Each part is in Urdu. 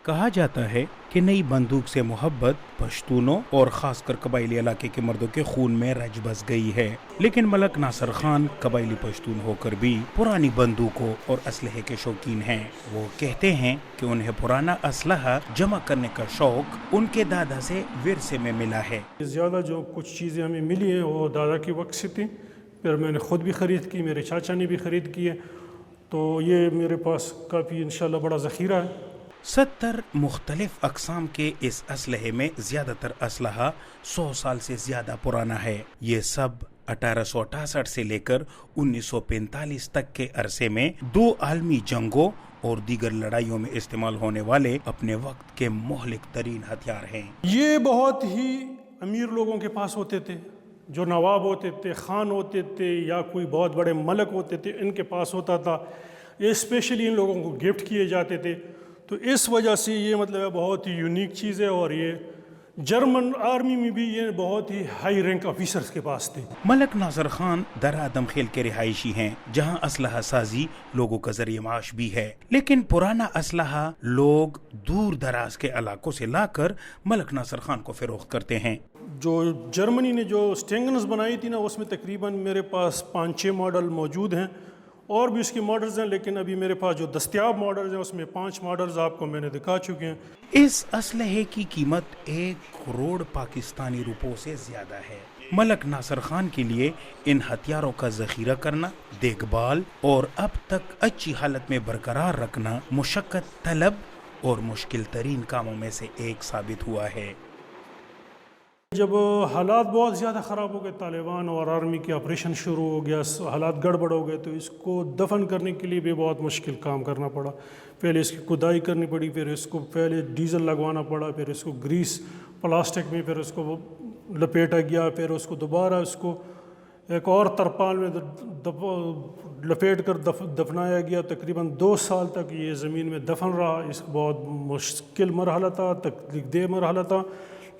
کہا جاتا ہے کہ نئی بندوق سے محبت پشتونوں اور خاص کر قبائلی علاقے کے مردوں کے خون میں رچ بس گئی ہے، لیکن ملک ناصر خان قبائلی پشتون ہو کر بھی پرانی بندوقوں اور اسلحے کے شوقین ہیں۔ وہ کہتے ہیں کہ انہیں پرانا اسلحہ جمع کرنے کا شوق ان کے دادا سے ورثے میں ملا ہے۔ زیادہ جو کچھ چیزیں ہمیں ملی ہیں وہ دادا کے وقت سے تھیں، پھر میں نے خود بھی خرید کی، میرے چاچا نے بھی خرید کی ہے، تو یہ میرے پاس کافی انشاءاللہ بڑا ذخیرہ ہے۔ 70 مختلف اقسام کے اس اسلحے میں زیادہ تر اسلحہ 100 سال سے زیادہ پرانا ہے۔ یہ سب 1868 سے لے کر 1945 تک کے عرصے میں 2 عالمی جنگوں اور دیگر لڑائیوں میں استعمال ہونے والے اپنے وقت کے مہلک ترین ہتھیار ہیں۔ یہ بہت ہی امیر لوگوں کے پاس ہوتے تھے، جو نواب ہوتے تھے، خان ہوتے تھے یا کوئی بہت بڑے ملک ہوتے تھے، ان کے پاس ہوتا تھا۔ یہ اسپیشلی ان لوگوں کو گفٹ کیے جاتے تھے، تو اس وجہ سے یہ مطلب ہے بہت ہی یونیک چیز ہے، اور یہ جرمن آرمی میں بھی یہ بہت ہی ہائی رینک آفیسرز کے پاس تھے۔ ملک ناصر خان در آدم خیل کے رہائشی ہیں، جہاں اسلحہ سازی لوگوں کا ذریعہ معاش بھی ہے، لیکن پرانا اسلحہ لوگ دور دراز کے علاقوں سے لا کر ملک ناصر خان کو فروخت کرتے ہیں۔ جو جرمنی نے جو اسٹینگنز بنائی تھی نا، اس میں تقریباً میرے پاس 5-6 ماڈل موجود ہیں، اور بھی اس کے ماڈلز ہیں، لیکن ابھی میرے پاس جو دستیاب ماڈلز ہیں اس میں 5 ماڈلز آپ کو میں نے دکھا چکے ہیں۔ اس اسلحے کی قیمت 1 کروڑ پاکستانی روپوں سے زیادہ ہے۔ ملک ناصر خان کے لیے ان ہتھیاروں کا ذخیرہ کرنا، دیکھ بھال اور اب تک اچھی حالت میں برقرار رکھنا مشقت طلب اور مشکل ترین کاموں میں سے ایک ثابت ہوا ہے۔ جب حالات بہت زیادہ خراب ہو گئے، طالبان اور آرمی کے آپریشن شروع ہو گیا، حالات گڑبڑ ہو گئے، تو اس کو دفن کرنے کے لیے بھی بہت مشکل کام کرنا پڑا۔ پہلے اس کی کھدائی کرنی پڑی، پھر اس کو پہلے ڈیزل لگوانا پڑا، پھر اس کو گریس پلاسٹک میں پھر اس کو لپیٹا گیا، پھر اس کو دوبارہ اس کو ایک اور ترپال میں لپیٹ کر دفنایا گیا۔ تقریباً 2 سال تک یہ زمین میں دفن رہا۔ اس بہت مشکل مرحلہ تھا، تکلیف دہ مرحلہ تھا،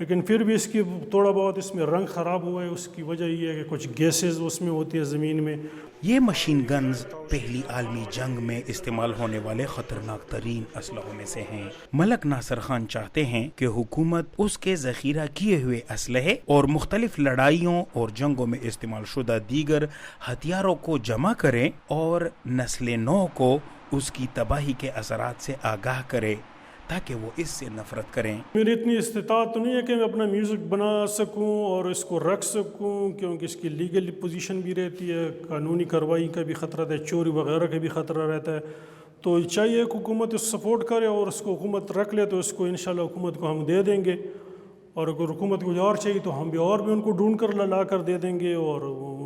لیکن پھر بھی اس کی تھوڑا بہت اس میں رنگ خراب ہوا ہے۔ اس کی وجہ یہ ہے کہ کچھ گیسز اس میں ہوتی ہے زمین میں۔ یہ مشین گنز پہلی عالمی جنگ میں استعمال ہونے والے خطرناک ترین اسلحوں میں سے ہیں۔ ملک ناصر خان چاہتے ہیں کہ حکومت اس کے ذخیرہ کیے ہوئے اسلحے اور مختلف لڑائیوں اور جنگوں میں استعمال شدہ دیگر ہتھیاروں کو جمع کرے اور نسل نو کو اس کی تباہی کے اثرات سے آگاہ کرے تاکہ وہ اس سے نفرت کریں۔ میری اتنی استطاعت تو نہیں ہے کہ میں اپنا میوزک بنا سکوں اور اس کو رکھ سکوں، کیونکہ اس کی لیگل پوزیشن بھی رہتی ہے، قانونی کارروائی کا بھی خطرہ رہتا ہے، چوری وغیرہ کا بھی خطرہ رہتا ہے۔ تو چاہیے کہ حکومت اس سپورٹ کرے اور اس کو حکومت رکھ لے، تو اس کو انشاءاللہ حکومت کو ہم دے دیں گے، اور اگر حکومت کو اور چاہیے تو ہم بھی اور بھی ان کو ڈھونڈ کر لا کر دے دیں گے، اور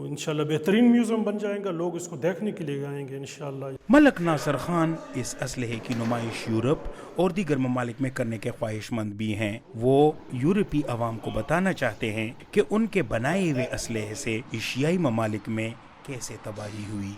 انشاءاللہ بہترین میوزیم بن جائیں گا، لوگ اس کو دیکھنے کے لیے آئیں گے انشاءاللہ۔ ملک ناصر خان اس اسلحے کی نمائش یورپ اور دیگر ممالک میں کرنے کے خواہش مند بھی ہیں۔ وہ یورپی عوام کو بتانا چاہتے ہیں کہ ان کے بنائے ہوئے اسلحے سے ایشیائی ممالک میں کیسے تباہی ہوئی۔